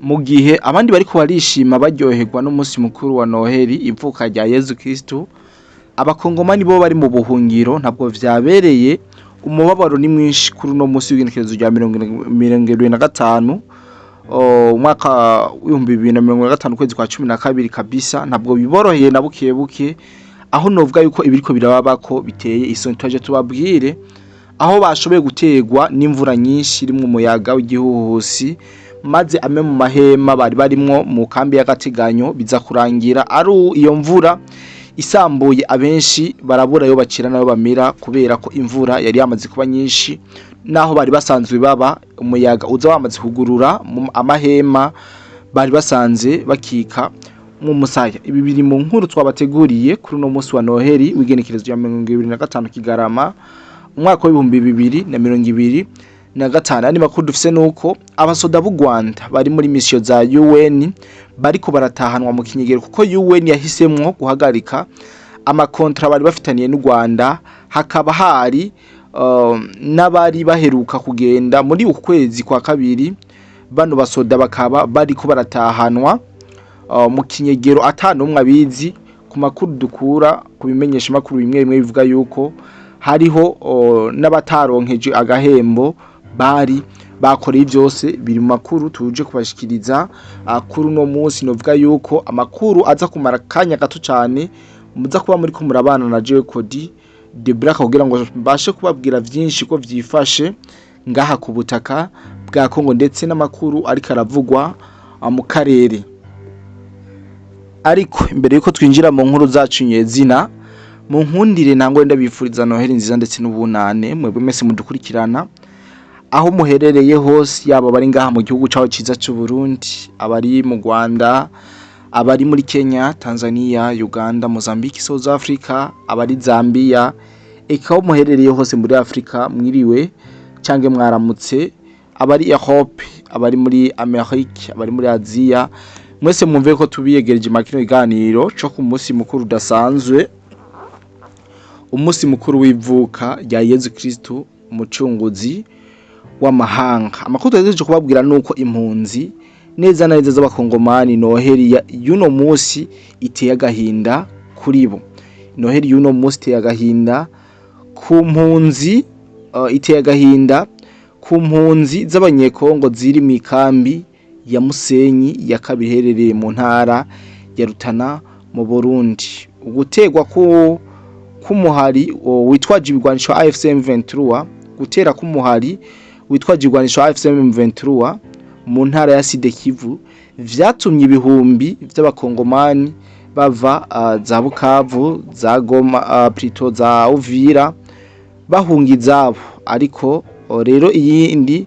mu gihe abandi bariko barishima baryoherwa n'umunsi mukuru wa Noheli ivuka rya Yezu Kristo, abakongomani bo bari mu buhungiro ntabwo vyabereye. Umubabaro ni mwinshi kuri uno munsi w'igenekerezo rya 2025 umwaka w'ibihumbi 2025 kwezi kwa 12 kabisa, ntabwo biboroheye na buke aho novuga yuko ibiriko birababako biteye isoni. Twaje tubabwire aho bashoboye gutegwa n'imvura nyinshi irimwo umuyaga w'igihuhusi, maze amwe mu mahema bari barimwo mu kambi y'agateganyo biza kurangira ari iyo mvura isambuye, abenshi barabura yo bacira nayo bamira kubera ko imvura yari yamaze kuba nyinshi, naho bari basanzwe baba umuyaga uza wamaze kugurura amahema bari basanze bakika mu musaya. Ibi biri mu nkuru twabateguriye kuri no munsi wa Noheli w'igenekerezo rya 2025 Kigarama umwaka w'ibihumbi 2025. Andi makuru dufise nuko abasoda b'u Rwanda bari muri mission za UN bariko baratahanwa mu kinyegero, kuko UN yahisemwo guhagarika amakontra bari bafitaniye n'u Rwanda. Hakaba hari n'abari baheruka kugenda muri uku kwezi kwa kabiri, bano basoda bakaba bariko baratahanwa mu kinyegero atanumwe abizi. Ku makuru dukura ku bimenyesha makuru bimwe bivuga yuko hariho n'abataronkeje agahembo bari bakoreye byose. Biri mu makuru tuje kubashikiriza kuri uno munsi. Novuga yuko amakuru aza kumara kanya gato cyane, muza kuba muri ko murabana na Joe Cody Debra kugira ngo mbashe kubabwira byinshi ko vyifashe ngaha ku butaka bwa Kongo, ndetse n'amakuru ariko aravugwa mu karere. Ariko imbere yuko twinjira mu nkuru zacu nyezina, mu nkundire nangwe ndabifuriza Noheli nziza ndetse n'ubunane mwebwe mwese mudukurikirana aho muherereye hose, yaba bari ngaha mu gihugu cyaho ciza cy'u Burundi, abari mu Rwanda, abari muri Kenya, Tanzania, Uganda, Mozambique, South Africa, abari Zambia, ekaho muherereye hose muri Afrika mwiriwe cange mwaramutse, abari Europe, abari muri Amerique, abari muri Asia, mwese mwumve ko tubiyegereje makino iganiro cyo ku munsi mukuru udasanzwe, umunsi mukuru w'ivuka rya Yezu Kristo umucunguzi w'amahanga. Amakuru tugejeje kubabwira nuko impunzi neza na neza z'abakongomani Noheli y'uno munsi iteye agahinda kuri bo. Noheli y'uno munsi iteye agahinda ku mpunzi, iteye agahinda ku mpunzi z'abanyekongo ziri mu ikambi ya Musenyi ya kabiri herereye mu ntara ya Rutana mu Burundi. Ugutegwa k'umuhari witwaje ibigwanisho AFC M23, gutera k'umuhari witwaje ibigwanisho AFC M23 mu ntara ya Sud Kivu vyatumye ibihumbi by'abakongomani bava za Bukavu, za Goma, Prito, za Uvira bahunga izabo. Ariko rero iyindi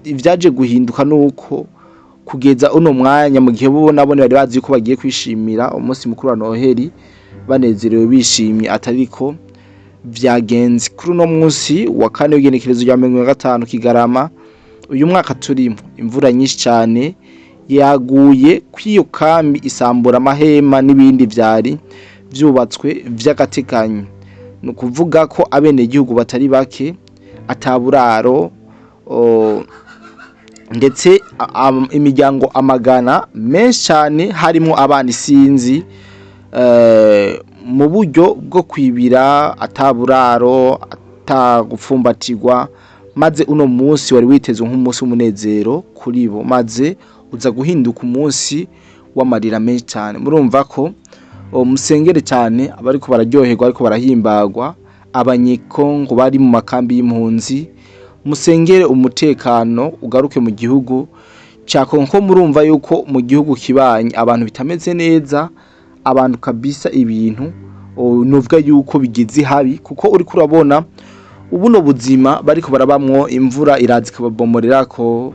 ivyaje guhinduka nuko kugeza uno mwanya, mu gihe bo nabone bari bazi ko bagiye kwishimira umunsi mukuru wa Noheli banezerewe bishimye, atariko vyagenze. Kuri uno munsi wa kane w'igenekerezo rya 2025 Kigarama uyu mwaka turimo, imvura nyinshi cyane yaguye kwiyo kambi isambura amahema n'ibindi vyari vyubatswe vy'agateganyo. No kuvuga ko abene gihugu batari bake ataburaro, ndetse imiryango amagana menshi cyane harimo abana isinzi mu buryo bwo kwibira, ataburaro, atagupfumbatirwa, maze uno munsi wari witezwe nk'umunsi w'umunezero kuri bo, maze uza guhinduka umunsi w'amarira menshi cyane. Murumva ko musengere cyane abariko bararyoherwa ariko barahimbagwa, abanyekongo bari mu makambi y'impunzi, musengere umutekano ugaruke mu gihugu cya Kongo. Murumva yuko mu gihugu kibanye abantu bitameze neza, abantu kabisa ibintu nuvuga yuko bigize habi, kuko uri kurabona ubuno buzima bariko barabamwo, imvura irazi kababomorerako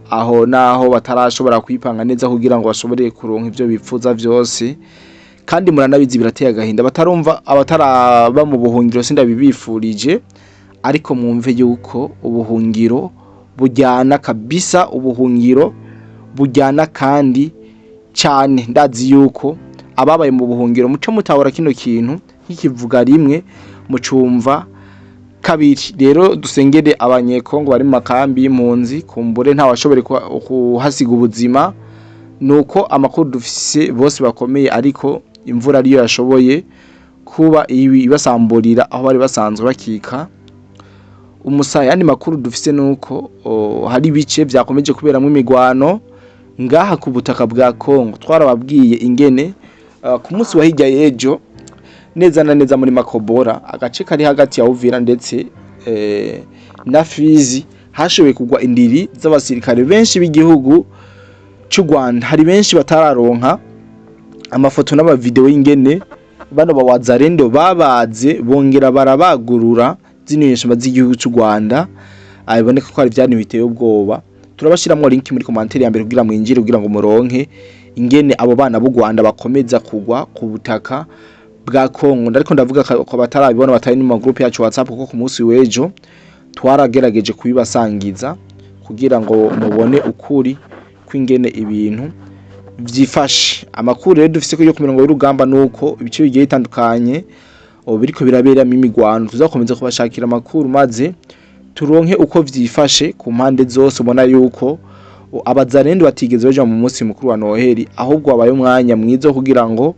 aho naho batarashobora kwipanga neza kugira ngo bashobore kuronka ivyo bipfuza vyose. Kandi muranabizi birateye agahinda, abataraba mu buhungiro sindabibifurije, ariko mwumve yuko ubuhungiro bujyana kabisa, ubuhungiro bujyana kandi cyane. Ndazi yuko ababaye mu buhungiro muco mutahora kino kintu nkikivuga rimwe mucumva kabiri rero dusengere abanyekongo bari mu makambi y'impunzi kumbure nta washobore kuhasiga ubuzima nuko amakuru dufise bose bakomeye ariko imvura ariyo yashoboye kuba ibasamburira aho bari basanzwe bakika umusaya. Yandi makuru dufise nuko hari bice vyakomeje kuberamwe imigwano ngaha ku butaka bwa Kongo. Twarababwiye ingene ku munsi wa hirya y'ejo neza na neza muri Makobora agace kari hagati ya Uvira ndetse na Fizi hashoboye kugwa indiri z'abasirikare benshi b'igihugu cy'u Rwanda. Hari benshi batararonka amafoto n'ama video y'ingene bano bawazarendo babaze bongera barabagurura zinyeshamba z'igihugu cy'u Rwanda. Abiboneka ko ari byani biteye ubwoba. Turabashiramwo link muri commentaire ya mbere kugira mwinjire kugira ngo muronke ingene abo bana b'u Rwanda bakomeza kugwa ku butaka bwa Kongo. Ndariko ndavuga ko batarabibona batari mu group yacu WhatsApp kuko ku munsi w'ejo twaragerageje kubibasangiza kugira ngo mubone ukuri kw'ingene ibintu vyifashe. Amakuru rero dufise ko yo ku mirongo y'urugamba nuko ibice bigiye bitandukanye biriko biraberamo imigwano. Tuzakomeza kubashakira amakuru maze turonke uko vyifashe ku mpande zose. Ubona yuko abazarendo batigeze baje mu munsi mukuru wa Noheli ahubwo abaye umwanya mwiza kugira ngo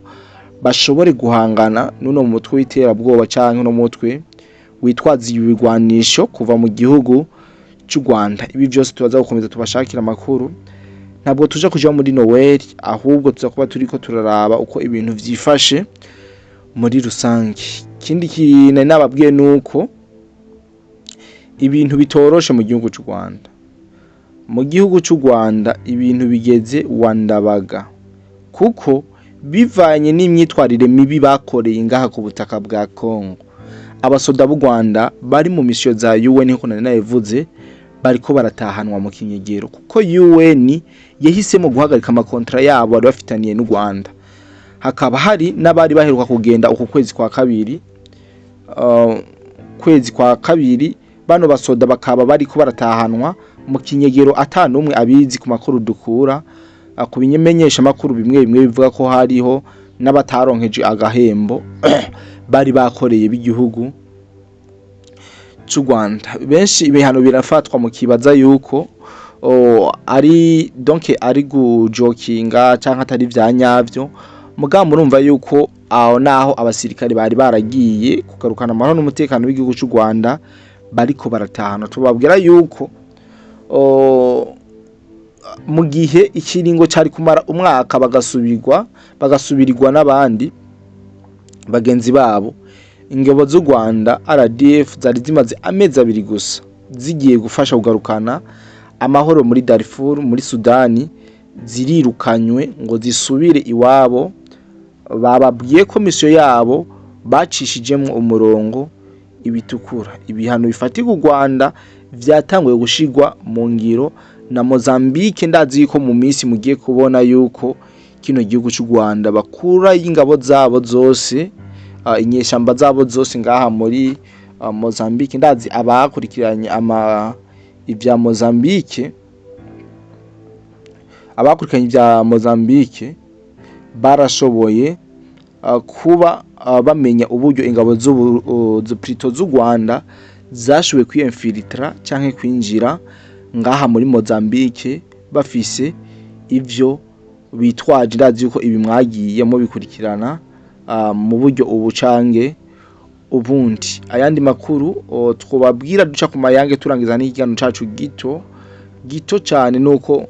bashobore guhangana nuno mutwe w'iterabwoba canke no mutwe witwaza ibigwanisho kuva mu gihugu cy'u Rwanda. Ibi byose tubaza gukomeza tubashakira amakuru. Ntabwo tuje kuja muri Noel ahubwo tuza kuba turiko turaraba uko ibintu vyifashe muri rusange. Kindi kintu nababwiye nuko ibintu bitoroshe mu gihugu cy'u Rwanda. Mu gihugu cy'u Rwanda ibintu bigeze wandabaga kuko bivanye n'imyitwarire mibi bakoreye ngaha ku butaka bwa Kongo. Abasoda b'u Rwanda bari mu mission za UN nko navuze bariko baratahanwa mu kinyegero kuko UN yahisemo guhagarika amakontra yabo bari bafitaniye n'u Rwanda. Hakaba hari n'abari baheruka kugenda uku kwezi kwa kabiri bano basoda bakaba bariko baratahanwa mu kinyegero atanumwe abizi ku makuru dukura ku binyemenyesha makuru bimwe bivuga ko hariho n'abataronkeje agahembo bari bakoreye b'igihugu cy'u Rwanda. Benshi ibihano birafatwa mu kibaza yuko ari ari gujokinga canke atari vyanyavyo. Mugabo murumva yuko aho naho abasirikare bari baragiye kugarukana amahoro n'umutekano w'igihugu cy'u Rwanda bariko baratahana. Tubabwira yuko mu gihe ikiringo cyari kumara umwaka bagasubirirwa n'abandi bagenzi babo, ingabo z'u Rwanda RDF zari zimaze amezi 2 gusa zigiye gufasha kugarukana amahoro muri Darfur muri Sudani, zirirukanywe ngo zisubire iwabo. Bababwiye komisiyo yabo bacishijemo umurongo ibitukura. Ibihano bifatirwa u Rwanda vyatanguye gushigwa mu ngiro na Mozambique. Ndazi ko mu minsi mugiye kubona yuko kino gihugu cy'u Rwanda bakura y'ingabo zabo zose inyeshamba zabo zose ngaha muri Mozambique. Ndazi abakurikiranye ibya Mozambique barashoboye kuba bamenya uburyo ingabo z'u Rwanda zashoboye kwiyemfilitra canke kwinjira ngaha muri Mozambique bafise ivyo bitwaje. Ndazi yuko ibi mwagiye mu bikurikirana mu buryo ubucange ubundi. Ayandi makuru twobabwira duca ku mayange turangiza n'ikigano cacu gito cyane nuko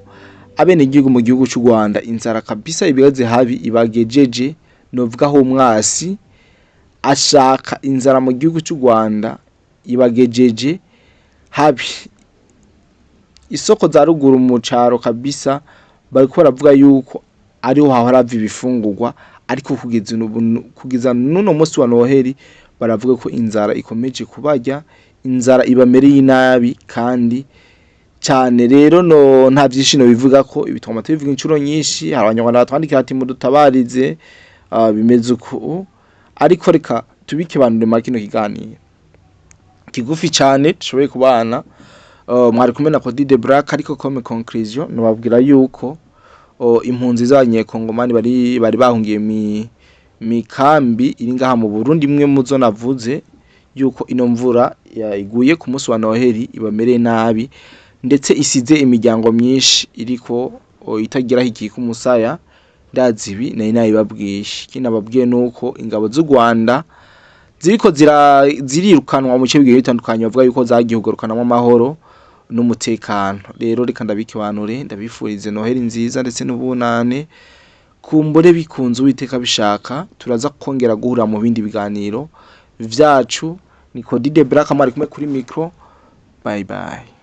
abene igihugu mu gihugu cy'u Rwanda inzara kabisa ibigaze habi ibagejeje. Novuga ho umwasi ashaka inzara mu gihugu cy'u Rwanda ibagejeje habi. Isoko za ruguru mu caro kabisa bariko baravuga yuko ariho hahora ibifungurwa, ariko kugeza nuno munsi wa Noheli baravuga ko inzara ikomeje kubarya, inzara ibamereye nabi kandi cyane. Rero nta byishino bivuga ko ibitoma tubivuga incuro nyinshi. Hari abanyarwanda batwandikira ati mudutabarize bimeze uko, ariko reka tubikebanure makino kiganiro kigufi cyane tushoboye kubana. Mwari kumwe na Cody the Black, ariko comme conclusion nababwira yuko impunzi z'abanyekongomani bari bahungiye mikambi iri ngaha mu Burundi. Imwe muzo navuze yuko ino mvura iguye ku munsi wa Noheli ibamereye nabi ndetse isize imiryango myinshi iriko itagiraho ikika umusaya. Ndazi ibi nari nabibabwiye, kinababwiye nuko ingabo z'u Rwanda ziriko zirirukanwa mu bice bigiye bitandukanye, bavuga yuko zagiye kugarukanamo amahoro n'umutekano. Rero reka ndabikibanure, ndabifurize Noheli nziza ndetse n'ubunane, kumbure bikunze Uwiteka bishaka turaza kongera guhura mu bindi biganiro vyacu. Niko Dide Black Mari kumwe kuri micro. Bye bye.